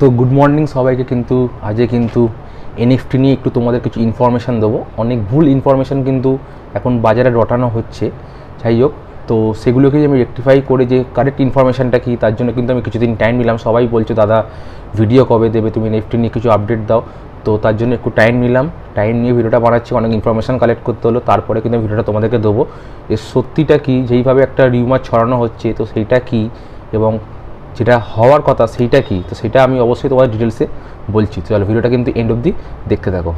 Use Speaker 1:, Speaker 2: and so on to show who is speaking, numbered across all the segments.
Speaker 1: তো good morning সবাইকে। কিন্তু আজকে কিন্তু এনএফটি নিয়ে একটু তোমাদের কিছু ইনফরমেশান দেবো। অনেক ভুল ইনফরমেশান কিন্তু এখন বাজারে রটানো হচ্ছে। যাই হোক, তো সেগুলোকে আমি রেকটিফাই করে যে কারেক্ট ইনফরমেশানটা কী, তার জন্য কিন্তু আমি কিছুদিন টাইম নিলাম। সবাই বলছে দাদা ভিডিও কবে দেবে, তুমি এনএফটি নিয়ে কিছু আপডেট দাও। তো তার জন্য একটু টাইম নিলাম, টাইম নিয়ে ভিডিওটা বানাচ্ছি। অনেক ইনফরমেশান কালেক্ট করতে হলো, তারপরে কিন্তু ভিডিওটা তোমাদেরকে দেবো। এর সত্যিটা কী, যেইভাবে একটা রিউমার ছড়ানো হচ্ছে, তো সেইটা কী এবং যেটা হওয়ার কথা সেইটা কী, তো সেটা আমি অবশ্যই তোমার ডিটেলসে বলছি। তো চলো ভিডিওটা কিন্তু এন্ড অবধি দেখতে থাকো।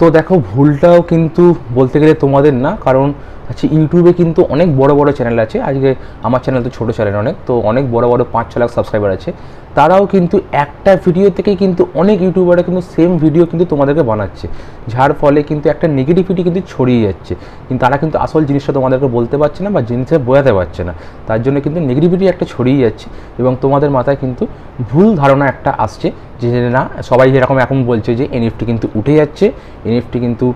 Speaker 1: তো দেখো, ভুলটাও কিন্তু বলতে গেলে তোমাদের না, কারণ আচ্ছা ইউটিউবে কিন্তু অনেক বড় বড় চ্যানেল আছে। আজকে আমার চ্যানেল তো ছোটো চ্যানেল অনেক, তো অনেক বড় বড় 5-6 লাখ সাবস্ক্রাইবার আছে। তারাও কিন্তু একটা ভিডিও থেকেই কিন্তু অনেক ইউটিউবাররা কিন্তু সেম ভিডিও কিন্তু তোমাদেরকে বানাচ্ছে, যার ফলে কিন্তু একটা নেগেটিভিটি কিন্তু ছড়িয়ে যাচ্ছে। কিন্তু তারা কিন্তু আসল জিনিসটা তোমাদেরকে বলতে পারছে না বা জিনিসটা বোঝাতে পারছে না, তার জন্য কিন্তু নেগেটিভিটি একটা ছড়িয়ে যাচ্ছে এবং তোমাদের মাথায় কিন্তু ভুল ধারণা একটা আসছে যে না, সবাই যেরকম এখন বলছে যে এনএফটি কিন্তু উঠে যাচ্ছে, এনএফটি কিন্তু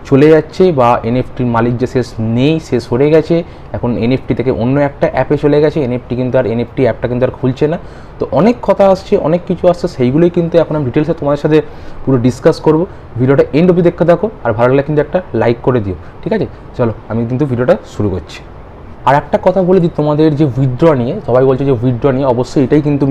Speaker 1: চলে যাচ্ছে, বা এনএফটির মালিক যে শেষ নেই, শেষ হয়ে গেছে, এখন এনএফটি থেকে অন্য একটা অ্যাপে চলে গেছে, এনএফটি কিন্তু আর এনএফটি অ্যাপটা কিন্তু আর খুলছে না। তো অনেক কথা আসছে, অনেক কিছু আসছে, সেইগুলোই কিন্তু এখন আমি ডিটেলসে তোমাদের সাথে পুরো ডিসকাস করব। ভিডিওটা এন্ড অবধি দেখতে থাকো, আর ভালো লাগলে কিন্তু একটা লাইক করে দিও, ঠিক আছে? চলো আমি কিন্তু ভিডিওটা শুরু করছি। আর একটা কথা বলে দিই তোমাদের, যে উইথড্র নিয়ে সবাই বলছে যে উইথড্র নিয়ে, অবশ্যই এটাই কিন্তু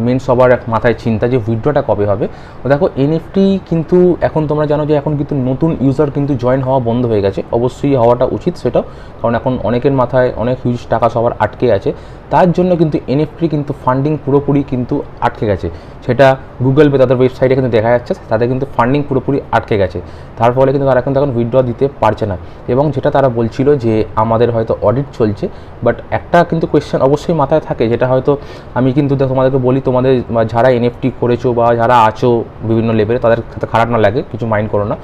Speaker 1: মেন সবার মাথায় চিন্তা যে উইথড্রটা কবে হবে। তো দেখো, এনএফটি কিন্তু এখন তোমরা জানো যে এখন কিন্তু নতুন ইউজার কিন্তু জয়েন হওয়া বন্ধ হয়ে গেছে। অবশ্যই হওয়াটা উচিত সেটাও, কারণ এখন অনেকের মাথায় অনেক হিউজ টাকা সবার আটকে আছে। তার জন্য কিন্তু এনএফটি কিন্তু ফান্ডিং পুরোপুরি কিন্তু আটকে গেছে। সেটা গুগল পে তাদের ওয়েবসাইটে কিন্তু দেখা যাচ্ছে, তাদের কিন্তু ফান্ডিং পুরোপুরি আটকে গেছে। তার ফলে কিন্তু তারা কিন্তু এখন উইথড্র দিতে পারছে না। এবং যেটা তারা বলছিল যে আমাদের হয়তো অডিট চলছে, বাট একটা কিন্তু কোয়েশ্চেন অবশ্যই মাথায় থাকে, যেটা হয়তো আমি কিন্তু তোমাদেরকে বলি, তোমাদের যারা এনএফটি করেছো বা যারা আছো বিভিন্ন লেভেলে, তাদের সাথে খারাপ না লাগে, কিছু মাইন্ড করো না,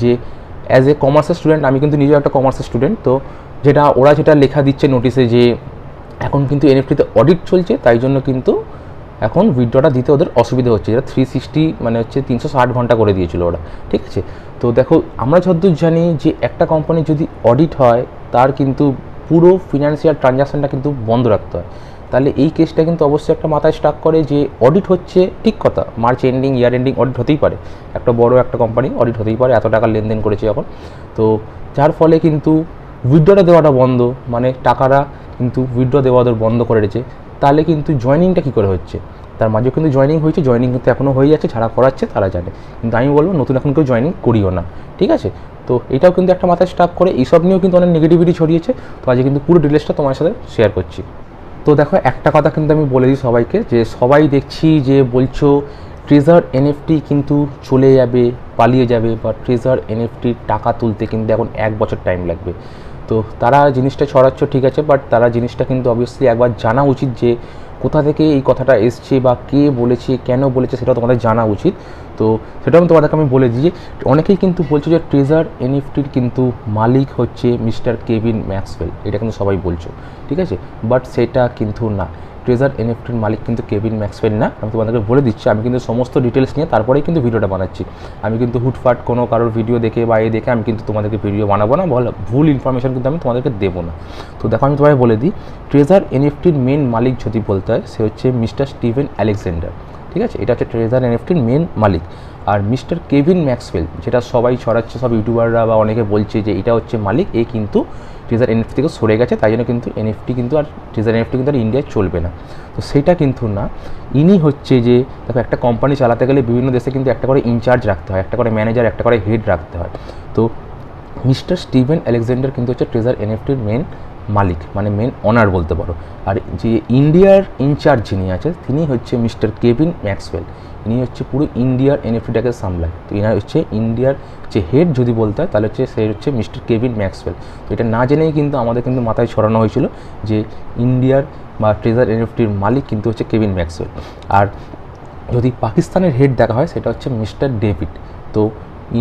Speaker 1: যে অ্যাজ এ কমার্সের স্টুডেন্ট, আমি কিন্তু নিজেও একটা কমার্সের স্টুডেন্ট। তো ওরা যেটা লেখা দিচ্ছে নোটিসে, যে এখন কিন্তু এনএফটিতে অডিট চলছে, তাই জন্য কিন্তু এখন উইথড্রটা দিতে ওদের অসুবিধা হচ্ছে, যেটা 360 মানে হচ্ছে 360 ঘন্টা করে দিয়েছিল ওরা, ঠিক আছে? তো দেখো, আমরা যতদূর জানি যে একটা কোম্পানি যদি অডিট হয়, তার কিন্তু পুরো ফিনান্সিয়াল ট্রানজাকশানটা কিন্তু বন্ধ রাখতে হয়। তাহলে এই কেসটা কিন্তু অবশ্যই একটা মাথায় স্টাক করে যে অডিট হচ্ছে, ঠিক কথা, March ending, year ending audit হতেই পারে, একটা বড় একটা কোম্পানি অডিট হতেই পারে, এত টাকা লেনদেন করেছে এখন। তো যার ফলে কিন্তু উইথড্রটা দেওয়াটা বন্ধ, মানে টাকাটা কিন্তু উইথড্র দেওয়া ওদের বন্ধ করে দিয়েছে। তাহলে কিন্তু জয়েনিংটা কী করে হচ্ছে? তার মাঝেও কিন্তু জয়েনিং হয়েছে, জয়েনিং কিন্তু এখনও হয়ে যাচ্ছে, যারা করাচ্ছে তারা জানে। কিন্তু আমি বলবো নতুন এখন কেউ জয়েনিং করিও না, ঠিক আছে? তো এটাও কিন্তু একটা মাথায় স্টাক করে, এইসব নিয়েও কিন্তু অনেক নেগেটিভিটি ছড়িয়েছে। তো আজকে কিন্তু পুরো ডিটেলসটা তোমার সাথে শেয়ার করছি। তো দেখো, একটা কথা কিন্তু আমি বলে দিই সবাইকে, যে সবাই দেখছি যে বলছো ট্রেজার এনএফটি কিন্তু চলে যাবে, পালিয়ে যাবে, বা ট্রেজার এনএফটির টাকা তুলতে কিন্তু এখন 1 বছর টাইম লাগবে। তো তারা জিনিসটা ছড়াচ্ছ, ঠিক আছে, বাট তারা জিনিসটা কিন্তু অবভিয়াসলি একবার জানা উচিত যে কোথা থেকে এই কথাটা এসছে বা কে বলেছে, কেন বলেছে, সেটা তোমাদের জানা উচিত। তো সেটা আমি তোমাদেরকে বলে দিই যে অনেকেই কিন্তু বলছো যে ট্রেজার এনএফটির কিন্তু মালিক হচ্ছে মিস্টার কেভিন ম্যাক্সওয়েল, এটা কিন্তু সবাই বলছো, ঠিক আছে, বাট সেটা কিন্তু না। ট্রেজার এনএফটির মালিক কিন্তু কেভিন ম্যাক্সওয়েল না। আমি তোমাদেরকে বলে দিচ্ছি, আমি কিন্তু সমস্ত ডিটেলস নিয়ে তারপরেই কিন্তু ভিডিওটা বানাচ্ছি। আমি কিন্তু হুটফাট কোনো কারোর ভিডিও দেখে বা দেখে আমি কিন্তু তোমাদেরকে ভিডিও বানাবো না, ভুল ইনফরমেশন কিন্তু আমি তোমাদেরকে দেবো না। তো দেখো, আমি তোমায় বলে দিই, ট্রেজার এনএফটির মেন মালিক যদি বলতে হয়, সে হচ্ছে মিস্টার স্টিভেন আলেকজান্ডার, ঠিক আছে? এটা হচ্ছে ট্রেজার এনএফটির মেন মালিক। আর মিস্টার কেভিন ম্যাক্সওয়েল, যেটা সবাই ছড়াচ্ছে, সব ইউটিউবাররা বা অনেকে বলছে যে এটা হচ্ছে মালিক, এ কিন্তু ট্রেজার এনএফটি থেকে সরে গেছে, তাই জন্য কিন্তু এনএফটি কিন্তু আর ট্রেজার এনএফটি কিন্তু আর ইন্ডিয়ায় চলবে না। তো সেটা কিন্তু না, ইনি হচ্ছে যে দেখো, একটা কোম্পানি চালাতে গেলে বিভিন্ন দেশে কিন্তু একটা করে ইনচার্জ রাখতে হয়, একটা করে ম্যানেজার, একটা করে হেড রাখতে হয়। তো মিস্টার স্টিভেন আলেকজান্ডার কিন্তু হচ্ছে ট্রেজার এনএফটির মেন মালিক, মানে মেন অনার বলতে পারো। আর যে ইন্ডিয়ার ইনচার্জ যিনি আছে, তিনি হচ্ছে মিস্টার কেভিন ম্যাক্সওয়েল। ইনি হচ্ছে পুরো ইন্ডিয়ার এনএফটিটাকে সামলায়। তো ইনার হচ্ছে ইন্ডিয়ার যে হেড যদি বলতে হয়, তাহলে হচ্ছে সে হচ্ছে মিস্টার কেভিন ম্যাক্সওয়েল। তো এটা না জেনেই কিন্তু আমাদের কিন্তু মাথায় ছড়ানো হয়েছিল যে ইন্ডিয়ার বা ট্রেজার এনএফটির মালিক কিন্তু হচ্ছে কেভিন ম্যাক্সওয়েল। আর যদি পাকিস্তানের হেড দেখা হয়, সেটা হচ্ছে মিস্টার ডেভিড। তো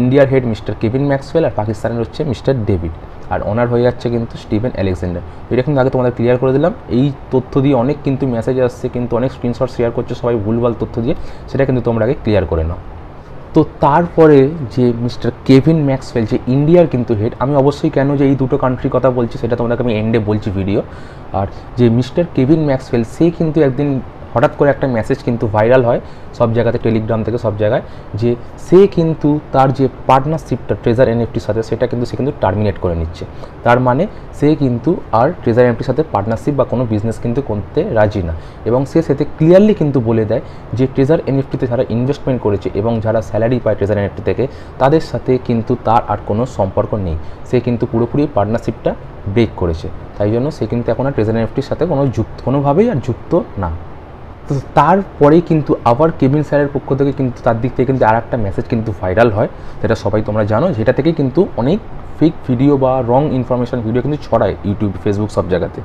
Speaker 1: ইন্ডিয়ার হেড মিস্টার কেভিন ম্যাক্সওয়েল, আর পাকিস্তানের হচ্ছে মিস্টার ডেভিড, আর ওনার হয়ে যাচ্ছে কিন্তু স্টিভেন আলেকজান্ডার। এটা কিন্তু আগে তোমাদের ক্লিয়ার করে দিলাম। এই তথ্য দিয়ে অনেক কিন্তু মেসেজ আসছে, কিন্তু অনেক স্ক্রিনশট শেয়ার করছে সবাই ভুলভাল তথ্য দিয়ে, সেটা কিন্তু তোমরা আগে ক্লিয়ার করে নাও। তো তারপরে যে মিস্টার কেভিন ম্যাক্সওয়েল, যে ইন্ডিয়ার কিন্তু হেড, আমি অবশ্যই কেন যে এই দুটো কান্ট্রির কথা বলছি সেটা তোমাদেরকে আমি এন্ডে বলছি ভিডিও। আর যে মিস্টার কেভিন ম্যাক্সওয়েল, সে কিন্তু একদিন হঠাৎ করে একটা মেসেজ কিন্তু ভাইরাল হয় সব জায়গাতে, টেলিগ্রাম থেকে সব জায়গায়, যে সে কিন্তু তার যে পার্টনারশিপটা ট্রেজার এনএফটির সাথে সেটা কিন্তু সে কিন্তু টার্মিনেট করে নিচ্ছে। তার মানে সে কিন্তু আর ট্রেজার এনএফটির সাথে পার্টনারশিপ বা কোনো বিজনেস কিন্তু করতে রাজি না, এবং সে সেতে ক্লিয়ারলি কিন্তু বলে দেয় যে ট্রেজার এনএফটিতে যারা ইনভেস্টমেন্ট করেছে এবং যারা স্যালারি পায় ট্রেজার এনএফটি থেকে তাদের সাথে কিন্তু তার আর কোনো সম্পর্ক নেই। সে কিন্তু পুরোপুরি পার্টনারশিপটা ব্রেক করেছে, তাই জন্য সে কিন্তু এখন আর ট্রেজার এনএফটির সাথে কোনোভাবেই আর যুক্ত না। তো তারপরেই কিন্তু আবার কেভিন স্যারের পক্ষ থেকে কিন্তু তার দিক থেকে কিন্তু আর একটা মেসেজ কিন্তু ভাইরাল হয়, যেটা সবাই তোমরা জানো, যেটা থেকে কিন্তু অনেক ফেক ভিডিও বা রং ইনফরমেশন ভিডিও কিন্তু ছড়ায় ইউটিউব, ফেসবুক সব জায়গাতে।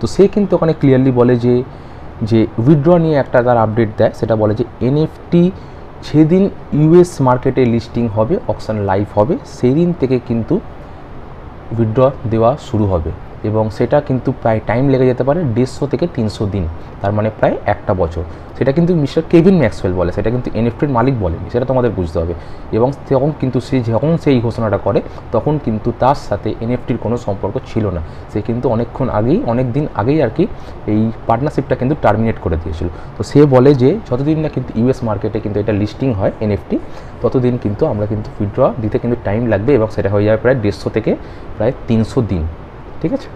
Speaker 1: তো সে কিন্তু ওখানে ক্লিয়ারলি বলে যে উইথড্র নিয়ে একটা তার আপডেট দেয়, সেটা বলে যে এনএফটি যেদিন ইউএস মার্কেটে লিস্টিং হবে, অকশন লাইভ হবে, সেই দিন থেকে কিন্তু উইথড্র দেওয়া শুরু হবে, এবং সেটা কিন্তু প্রায় টাইম লেগে যেতে পারে 150 থেকে 300 দিন, তার মানে প্রায় একটা বছর। সেটা কিন্তু মিস্টার কেভিন ম্যাক্সওয়েল বলে, সেটা কিন্তু এনএফটির মালিক বলেনি, সেটা তোমাদের বুঝতে হবে। এবং তখন কিন্তু যখন সেই ঘোষণাটা করে তখন কিন্তু তার সাথে এনএফটির কোনো সম্পর্ক ছিল না, সে কিন্তু অনেক দিন আগেই আর কি এই পার্টনারশিপটা কিন্তু টার্মিনেট করে দিয়েছিল। তো সে বলে যে যতদিন না কিন্তু ইউএস মার্কেটে কিন্তু এটা লিস্টিং হয় এনএফটি, ততদিন কিন্তু আমরা কিন্তু উইথড্র দিতে কিন্তু টাইম লাগবে, এবং সেটা হয়ে যাবে প্রায় 150 থেকে প্রায় 300 দিন, ঠিক আছে।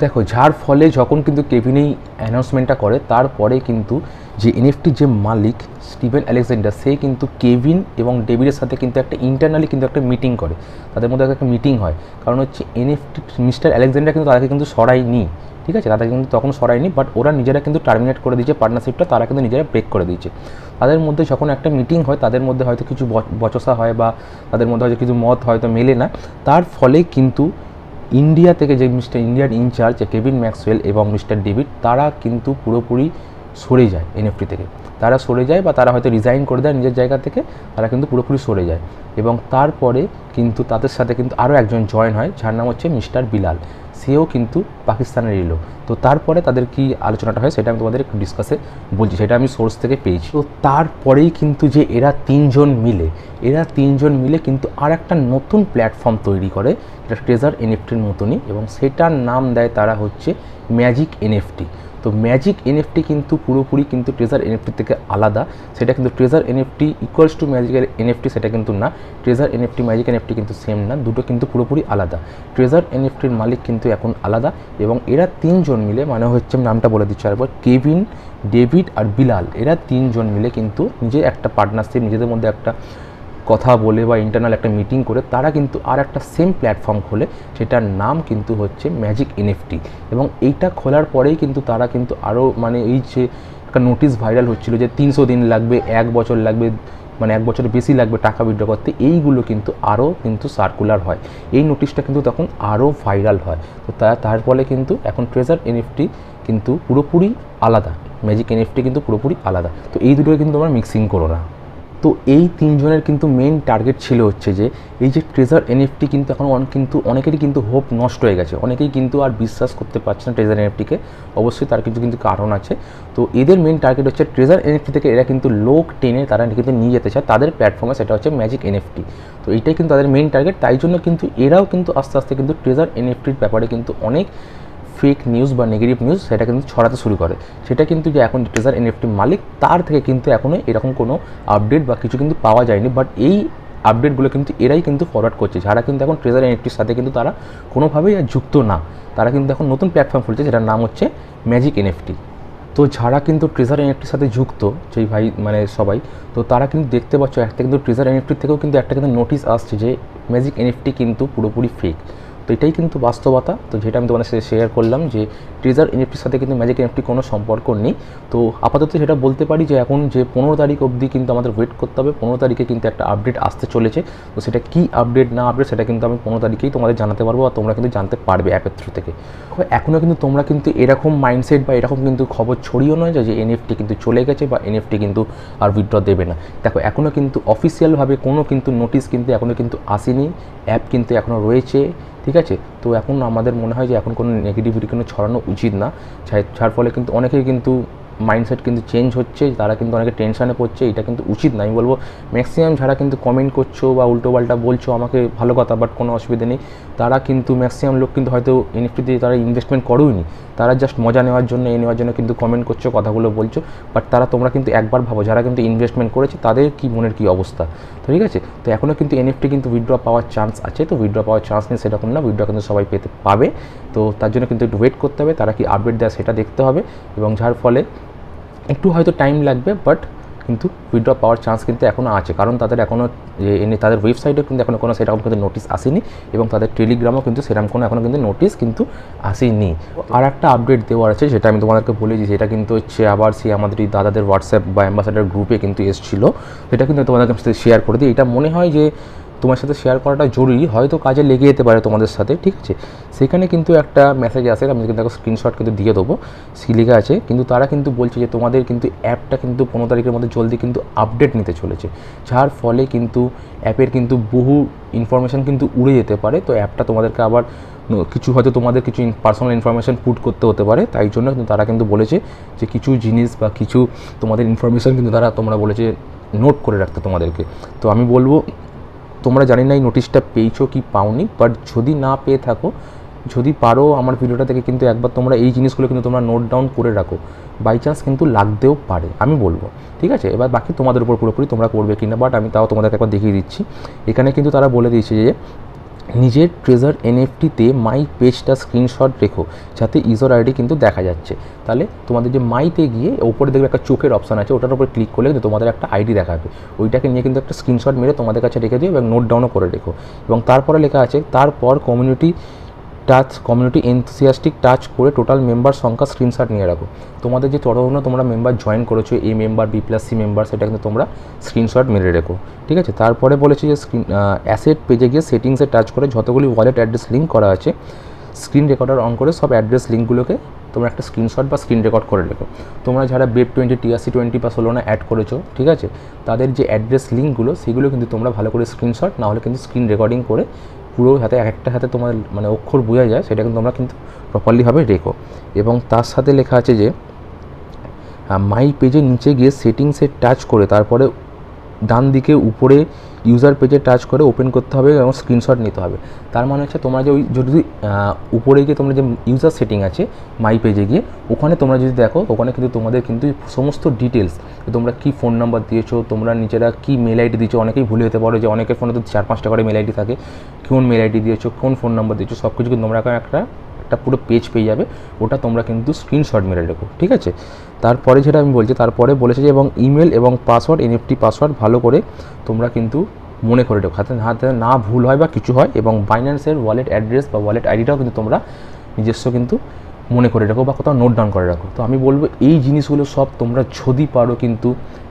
Speaker 1: দেখো, যার ফলে যখন কিন্তু কেভিন এই অ্যানাউন্সমেন্টটা করে, তারপরে কিন্তু যে এনএফটির যে মালিক স্টিভেন আলেকজান্ডার, সে কিন্তু কেভিন এবং ডেভিডের সাথে কিন্তু একটা ইন্টারনালি কিন্তু একটা মিটিং করে, তাদের মধ্যে একটা মিটিং হয়। কারণ হচ্ছে এনএফটি মিস্টার আলেকজান্ডার কিন্তু তাদেরকে কিন্তু সরায়নি, ঠিক আছে, তাদেরকে কিন্তু তখন সরায়নি, বাট ওরা নিজেরা কিন্তু টার্মিনেট করে দিয়েছে পার্টনারশিপটা, তারা কিন্তু নিজেরা ব্রেক করে দিয়েছে। তাদের মধ্যে যখন একটা মিটিং হয়, তাদের মধ্যে হয়তো কিছু বচসা হয় বা তাদের মধ্যে হয়তো কিছু মত হয়তো মেলে না, তার ফলে কিন্তু ইন্ডিয়া থেকে যে ইন্ডিয়ার ইনচার্জ কেভিন ম্যাক্সওয়েল এবং মিস্টার ডেভিড, তারা কিন্তু পুরোপুরি সরে যায় এনএফটি থেকে, তারা সরে যায় বা তারা হয়তো রিজাইন করে দেয় নিজের জায়গা থেকে, তারা কিন্তু পুরোপুরি সরে যায়। এবং তারপরে কিন্তু তাদের সাথে কিন্তু আরও একজন জয়েন হয়, যার নাম হচ্ছে মিস্টার বিলাল, সেও কিন্তু পাকিস্তানেরই লোক। তো তারপরে তাদের কি আলোচনাটা হয় সেটা আমি তোমাদের একটু ডিসকাসে বলছি, সেটা আমি সোর্স থেকে পেয়েছি। তো তারপরেই কিন্তু যে এরা তিনজন মিলে কিন্তু আর একটা নতুন প্ল্যাটফর্ম তৈরি করে, যেটা ট্রেজার এনএফটির মতনই, এবং সেটার নাম দেয় তারা হচ্ছে ম্যাজিক এনএফটি। তো ম্যাজিক এনএফটি কিন্তু পুরোপুরি কিন্তু ট্রেজার এনএফটি থেকে আলাদা, সেটা কিন্তু treasure NFT equals to magic NFT সেটা কিন্তু না, ট্রেজার এনএফটি ম্যাজিক এনএফটি কিন্তু সেম না, দুটো কিন্তু পুরোপুরি আলাদা। ট্রেজার এনএফটির মালিক কিন্তু এখন আলাদা, এবং এরা তিনজন মিলে, মানে হচ্ছে নামটা বলে দিচ্ছি আরেকবার, কেভিন, ডেভিড আর বিলাল, এরা তিনজন মিলে কিন্তু নিজে একটা পার্টনারশিপ, নিজেদের মধ্যে একটা কথা বলে বা ইন্টারনাল একটা মিটিং করে তারা কিন্তু আর একটা সেম প্ল্যাটফর্ম খোলে, সেটার নাম কিন্তু হচ্ছে ম্যাজিক এনএফটি। এবং এইটা খোলার পরেই কিন্তু তারা কিন্তু আরও, মানে এই যে একটা নোটিশ ভাইরাল হচ্ছিল যে 300 দিন লাগবে, 1 বছর লাগবে, মানে 1 বছরের বেশি লাগবে টাকা উইথড্র করতে, এইগুলো কিন্তু আরও কিন্তু সার্কুলার হয়, এই নোটিশটা কিন্তু তখন আরও ভাইরাল হয়। তো তার ফলে কিন্তু এখন ট্রেজার এনএফটি কিন্তু পুরোপুরি আলাদা, ম্যাজিক এনএফটি কিন্তু পুরোপুরি আলাদা। তো এই দুটোকে কিন্তু তোমরা মিক্সিং করো না। তো এই তিনজনের কিন্তু মেন টার্গেট ছিল হচ্ছে যে এই যে ট্রেজার এনএফটি কিন্তু এখন কিন্তু অনেকেরই কিন্তু হোপ নষ্ট হয়ে গেছে, অনেকেই কিন্তু আর বিশ্বাস করতে পারছে না ট্রেজার এনএফটিকে, অবশ্যই তার কিন্তু কারণ আছে। তো এদের মেন টার্গেট হচ্ছে ট্রেজার এনএফটি থেকে এরা কিন্তু লোক টেনে তারা কিন্তু নিয়ে যেতে চায় তাদের প্ল্যাটফর্মে, সেটা হচ্ছে ম্যাজিক এনএফটি। তো এইটাই কিন্তু তাদের মেন টার্গেট, তাই জন্য কিন্তু এরাও কিন্তু আস্তে আস্তে কিন্তু ট্রেজার এনএফটির ব্যাপারে কিন্তু অনেক ফেক নিউজ বা নেগেটিভ নিউজ সেটা কিন্তু ছড়াতে শুরু করে। সেটা কিন্তু যে এখন ট্রেজার এনএফটির মালিক, তার থেকে কিন্তু এখনও এরকম কোনো আপডেট বা কিছু কিন্তু পাওয়া যায়নি, বাট এই আপডেটগুলো কিন্তু এরাই কিন্তু ফরওয়ার্ড করছে, যারা কিন্তু এখন ট্রেজার এনএফটির সাথে কিন্তু তারা কোনোভাবেই আর যুক্ত না, তারা কিন্তু এখন নতুন প্ল্যাটফর্ম খুলছে যেটার নাম হচ্ছে ম্যাজিক এনএফটি। তো যারা কিন্তু ট্রেজার এনএফটির সাথে যুক্ত, যেই ভাই মানে সবাই, তো তারা কিন্তু দেখতে পাচ্ছ একটা কিন্তু ট্রেজার এনএফটির থেকেও কিন্তু একটা কিন্তু নোটিশ আসছে যে ম্যাজিক এনএফটি কিন্তু পুরোপুরি ফেক। তো এটাই কিন্তু বাস্তবতা, তো যেটা আমি তোমাদের সাথে শেয়ার করলাম যে ট্রেজার এনএফটির সাথে কিন্তু ম্যাজিক এনএফটি কোনো সম্পর্ক নেই। তো আপাতত সেটা বলতে পারি যে এখন যে 15 তারিখ অবধি কিন্তু আমাদের ওয়েট করতে হবে, 15 তারিখে কিন্তু একটা আপডেট আসতে চলেছে। তো সেটা কী আপডেট না আপডেট সেটা কিন্তু আমি 15 তারিখেই তোমাদের জানাতে পারবো, আর তোমরা কিন্তু জানতে পারবে অ্যাপের থ্রু থেকে। এখনও কিন্তু তোমরা কিন্তু এরকম মাইন্ডসেট বা এরকম কিন্তু খবর ছড়িয়েও নয় যে এনএফটি কিন্তু চলে গেছে বা এনএফটি কিন্তু আর উইথড্র দেবে না। দেখো, এখনও কিন্তু অফিসিয়ালভাবে কোনো কিন্তু নোটিশ কিন্তু এখনও কিন্তু আসেনি, অ্যাপ কিন্তু এখনও রয়েছে, ঠিক আছে। তো এখন আমাদের মনে হয় যে এখন কোনো নেগেটিভিটি কোনো ছড়ানো উচিত না, যার ফলে কিন্তু অনেকেই কিন্তু মাইন্ডসেট কিন্তু চেঞ্জ হচ্ছে, তারা কিন্তু অনেকে টেনশানে পড়ছে, এটা কিন্তু উচিত না। আমি বলবো ম্যাক্সিমাম যারা কিন্তু কমেন্ট করছো বা উল্টোপাল্টা বলছো আমাকে, ভালো কথা, বাট কোনো অসুবিধা নেই। তারা কিন্তু ম্যাক্সিমাম লোক কিন্তু হয়তো এনএফটিতে তারা ইনভেস্টমেন্ট করেওনি, তারা জাস্ট মজা নেওয়ার জন্য নেওয়ার জন্য কিন্তু কমেন্ট করছো, কথাগুলো বলছো। বাট তোমরা কিন্তু একবার ভাবো যারা কিন্তু ইনভেস্টমেন্ট করেছে তাদের কি মনের কী অবস্থা। তো ঠিক আছে, তো এখনও কিন্তু এনএফটি কিন্তু উইথড্র পাওয়ার চান্স আছে। তো উইথড্র পাওয়ার চান্স নেই সেরকম না, উইথড্র কিন্তু সবাই পাবে। তো তার জন্য কিন্তু একটু ওয়েট করতে হবে, তারা কি আপডেট দেয় সেটা দেখতে হবে, এবং যার ফলে একটু হয়তো টাইম লাগবে, বাট কিন্তু উইথড্র পাওয়ার চান্স কিন্তু এখনও আছে। কারণ তাদের এখনও তাদের ওয়েবসাইটেও কিন্তু এখনও কোনো সেরকম কিন্তু নোটিশ আসেনি, এবং তাদের টেলিগ্রামও কিন্তু সেরকম কোনো এখনও কিন্তু নোটিশ কিন্তু আসেনি। আর একটা আপডেট দেওয়ার আছে, সেটা আমি তোমাদেরকে বলে দিয়েছি, সেটা কিন্তু হচ্ছে আবার সেই আমাদের এই দাদাদের হোয়াটসঅ্যাপ বা অ্যাম্বাসাডার গ্রুপে কিন্তু এসেছিলো, সেটা কিন্তু তোমাদের সাথে শেয়ার করে দিই। এটা মনে হয় যে তোমার সাথে শেয়ার করাটা জরুরি, হয়তো কাজে লেগে যেতে পারে তোমাদের সাথে, ঠিক আছে। সেখানে কিন্তু একটা মেসেজ আসে, আমি কিন্তু একটা স্ক্রিনশট কিন্তু দিয়ে দেবো, লেখা আছে কিন্তু তারা কিন্তু বলছে যে তোমাদের কিন্তু অ্যাপটা কিন্তু 15 তারিখের মধ্যে জলদি কিন্তু আপডেট নিতে চলেছে, যার ফলে কিন্তু অ্যাপের কিন্তু বহু ইনফরমেশান কিন্তু উড়ে যেতে পারে। তো অ্যাপটা তোমাদেরকে আবার কিছু হয়তো তোমাদের কিছু পার্সোনাল ইনফরমেশান পুট করতে হতে পারে, তাই জন্য কিন্তু তারা কিন্তু বলেছে যে কিছু জিনিস বা কিছু তোমাদের ইনফরমেশান কিন্তু তোমরা বলেছে নোট করে রাখতে তোমাদেরকে। তো আমি বলবো তোমরা জানি না এই নোটিশটা পেয়েছো কি পাওনি, বাট যদি না পেয়ে থাকো, যদি পারো আমার ভিডিওটা থেকে কিন্তু একবার তোমরা এই জিনিসগুলো কিন্তু তোমরা নোট ডাউন করে রাখো, বাই চান্স কিন্তু লাগতেও পারে, আমি বলবো, ঠিক আছে। এবার বাকি তোমাদের উপর পুরোপুরি তোমরা করবে কিনা, বাট আমি তাও তোমাদেরকে একবার দেখিয়ে দিচ্ছি। এখানে কিন্তু তারা বলে দিয়েছে যে নিজের ট্রেজার এনএফটিতে মাই পেজটা স্ক্রিনশট রেখো, যাতে ইউজার আইডি কিন্তু দেখা যাচ্ছে। তাহলে তোমাদের যে মাইতে গিয়ে ওপরে দেখবে একটা চোখের অপশান আছে, ওটার উপর ক্লিক করলে কিন্তু তোমাদের একটা আইডি দেখাবে, ওইটাকে নিয়ে কিন্তু একটা স্ক্রিনশট মেরে তোমাদের কাছে রেখে দিও এবং নোট ডাউনও করে রেখো। এবং তারপরে লেখা আছে তারপর কমিউনিটি এনথুসিয়াস্টিক টাচ করে টোটাল মেম্বার সংখ্যা স্ক্রিনশট নিয়ে রাখো। তোমাদের যে ততক্ষণ তোমরা মেম্বার জয়েন করেছো, এ মেম্বার B+C মেম্বার, সেটা কিন্তু তোমরা স্ক্রিনশট মেরে রেখো, ঠিক আছে। তারপরে বলেছি যে অ্যাসেট পেজে গিয়ে সেটিংসে টাচ করে যতগুলি ওয়ালেট অ্যাড্রেস লিঙ্ক করা আছে স্ক্রিন রেকর্ডার অন করে সব অ্যাড্রেস লিঙ্কগুলোকে তোমরা একটা স্ক্রিনশট বা স্ক্রিন রেকর্ড করে রেখো। তোমরা যারা BEP20 TRC20 বা সোলোনা অ্যাড করেছো, ঠিক আছে, তাদের যে অ্যাড্রেস লিঙ্কগুলো সেগুলো কিন্তু তোমরা ভালো করে স্ক্রিনশট না হলে কিন্তু স্ক্রিন রেকর্ডিং করে পুরো হাতে একটা হাতে তোমার মানে অক্ষর বোঝা যায়, সেটা কিন্তু তোমরা কিন্তু প্রপারলিভাবে রেখো। এবং তার সাথে লেখা আছে যে মাই পেজের নিচে গিয়ে সেটিংসে টাচ করে তারপরে ডান দিকে উপরে ইউজার পেজে টাচ করে ওপেন করতে হবে এবং স্ক্রিনশট নিতে হবে। তার মানে হচ্ছে তোমরা যে ওই যদি উপরে গিয়ে তোমরা যে ইউজার সেটিং আছে মাই পেজে গিয়ে ওখানে তোমরা যদি দেখো, ওখানে কিন্তু তোমাদের কিন্তু সমস্ত ডিটেলস, তোমরা কী ফোন নাম্বার দিয়েছো, তোমরা নিজেরা কী মেল আইডি দিয়েছো, অনেকেই ভুলে যেতে পারো যে অনেকের ফোনে তো 4-5টা করে মেল আইডি থাকে, কোন মেল আইডি দিয়েছো, কোন ফোন নাম্বার দিয়েছো, সব কিছু কিন্তু তোমরা একটা পুরো পেজ পেয়ে যাবে, ওটা তোমরা কিন্তু স্ক্রিনশট মেরে রেখো, ঠিক আছে। তারপরে যেটা আমি বলছি, তারপরে বলেছে যে এবং ইমেল এবং পাসওয়ার্ড এনএফটি পাসওয়ার্ড ভালো করে তোমরা কিন্তু মনে করে রেখো, হাতে না ভুল হয় বা কিছু হয়। এবং বাইন্যান্সের ওয়ালেট অ্যাড্রেস বা ওয়ালেট আইডিটাও কিন্তু তোমরা নিজস্ব কিন্তু মনে করে রাখো বা কোথাও নোট ডাউন করে রাখো। তো আমি বলবো এই জিনিসগুলো সব তোমরা যদি পারো কিন্তু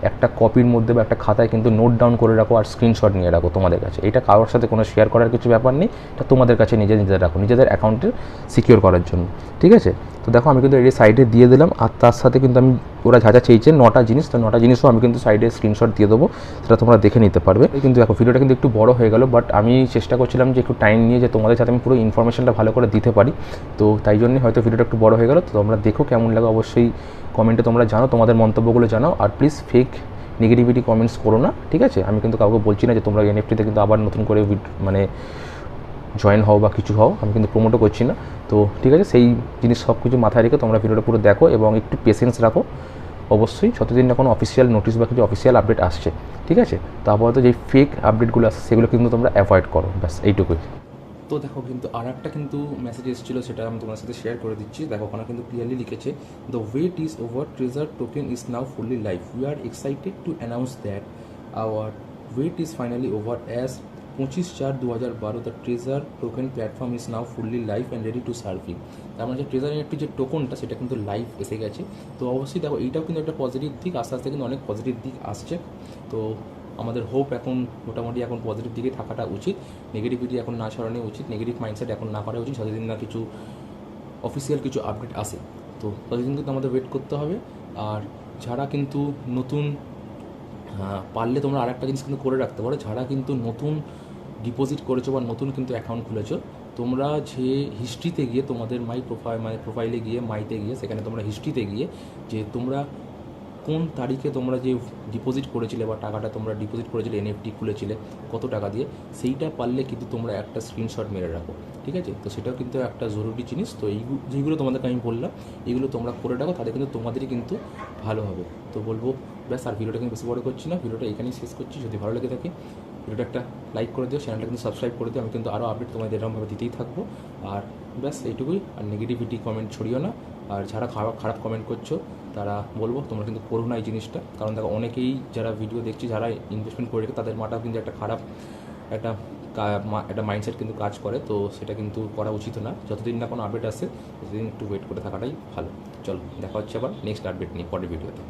Speaker 1: একটা কপির মধ্যে বা একটা খাতায় কিন্তু নোট ডাউন করে রাখো আর স্ক্রিনশট নিয়ে রাখো তোমাদের কাছে। এটা কারোর সাথে কোনো শেয়ার করার কিছু ব্যাপার নেই, এটা তোমাদের কাছে নিজেদের রাখো, নিজেদের অ্যাকাউন্টে সিকিওর করার জন্য, ঠিক আছে। তো দেখো আমি কিন্তু এই সাইডে দিয়ে দিলাম, আর তার সাথে কিন্তু আমি ওরা যা চেয়েছে 9টা জিনিস, তো 9টা জিনিসও আমি কিন্তু সাইডে স্ক্রিনশট দিয়ে দেবো, সেটা তোমরা দেখে নিতে পারবে। কিন্তু দেখো ভিডিওটা কিন্তু একটু বড় হয়ে গেল, বাট আমি চেষ্টা করছিলাম যে একটু টাইম নিয়ে যে তোমাদের সাথে আমি পুরো ইনফরমেশনটা ভালো করে দিতে পারি, তো তাই জন্যই হয়তো ভিডিওটা একটু বড় হয়ে গেল। তো তোমরা দেখো কেমন লাগে, অবশ্যই কমেন্টে তোমরা জানো, তোমাদের মন্তব্যগুলো জানাও। আর প্লিজ ফেক নেগেটিভিটি কমেন্টস করো না, ঠিক আছে। আমি কিন্তু কাউকে বলছি না যে তোমরা এনএফটিতে কিন্তু আবার নতুন করে মানে জয়েন হও বা কিছু হও, আমি কিন্তু প্রমোটও করছি না। তো ঠিক আছে, সেই জিনিস সব কিছু মাথায় রেখে তোমরা ভিডিওটা পুরো দেখো এবং একটু পেশেন্স রাখো, অবশ্যই যতদিন না কোনো অফিসিয়াল নোটিশ বা কিছু অফিসিয়াল আপডেট আসছে, ঠিক আছে। তারপরে তো যেই ফেক আপডেটগুলো আসছে সেগুলো কিন্তু তোমরা অ্যাভয়েড করো, ব্যাস এইটুকুই। তো দেখো কিন্তু আর একটা কিন্তু মেসেজ এসেছিলো, সেটা আমি তোমার সাথে শেয়ার করে দিচ্ছি। দেখো ওখানে কিন্তু ক্লিয়ারলি লিখেছে, the wait is over, treasure token is now fully live, we are excited to announce that our wait is finally over as 25/4/2012 the treasure token platform is now fully live and ready to serving. তার মানে যে treasure NFT যে টোকনটা সেটা কিন্তু live এসে গেছে। তো অবশ্যই দেখো এইটাও কিন্তু একটা পজিটিভ দিক, আস্তে আস্তে কিন্তু অনেক পজিটিভ দিক আসছে। তো আমাদের হোপ এখন মোটামুটি এখন পজিটিভ দিকে থাকাটা উচিত, নেগেটিভিটি এখন না ছড়ানো উচিত, নেগেটিভ মাইন্ডসেট এখন না করা উচিত, যতদিন না কিছু অফিসিয়াল কিছু আপডেট আসে। তো ততদিন কিন্তু আমাদের ওয়েট করতে হবে। আর যারা কিন্তু নতুন পারলে তোমরা আর একটা জিনিস কিন্তু করে রাখতে পারো, যারা কিন্তু নতুন ডিপোজিট করেছো বা নতুন কিন্তু অ্যাকাউন্ট খুলেছো, তোমরা যে হিস্ট্রিতে গিয়ে তোমাদের মাই প্রোফাইল মানে প্রোফাইলে গিয়ে মাইতে গিয়ে সেখানে তোমরা হিস্ট্রিতে গিয়ে যে তোমরা কোন তারিখে তোমরা যে ডিপোজিট করেছিলে বা টাকাটা তোমরা ডিপোজিট করেছিলে এনএফটি খুলেছিলে কত টাকা দিয়ে, সেইটা পারলে কিন্তু তোমরা একটা স্ক্রিনশট মেরে রাখো, ঠিক আছে? তো সেটাও কিন্তু একটা জরুরি জিনিস। তো যেগুলো তোমাদেরকে আমি বললাম এগুলো তোমরা করে রাখো, তাহলে কিন্তু তোমাদেরই কিন্তু ভালো হবে। তো বলবো ব্যাস, আর ভিডিওটা কিন্তু বেশি বড় করছি না, ভিডিওটা এখানেই শেষ করছি। যদি ভালো লেগে থাকে ভিডিওটা একটা লাইক করে দিও, চ্যানেলটা কিন্তু সাবস্ক্রাইব করে দিও। আমি কিন্তু আরও আপডেট তোমাদের এরকমভাবে দিতেই থাকবো। আর ব্যাস এইটুকুই, আর নেগেটিভিটি কমেন্ট ছড়িও না। আর যারা খারাপ কমেন্ট করছো তারা বলবো তোমরা কিন্তু করো না এই জিনিসটা, কারণ দেখো অনেকেই যারা ভিডিও দেখছি যারা ইনভেস্টমেন্ট করে রেখে তাদের মাথাও কিন্তু একটা খারাপ একটা মাইন্ডসেট কিন্তু কাজ করে। তো সেটা কিন্তু করা উচিত না। যতদিন না কোনো আপডেট আসে ততদিন একটু ওয়েট করে থাকাটাই ভালো। চলো দেখা হচ্ছে আবার নেক্সট আপডেট নিয়ে পরের ভিডিওতে।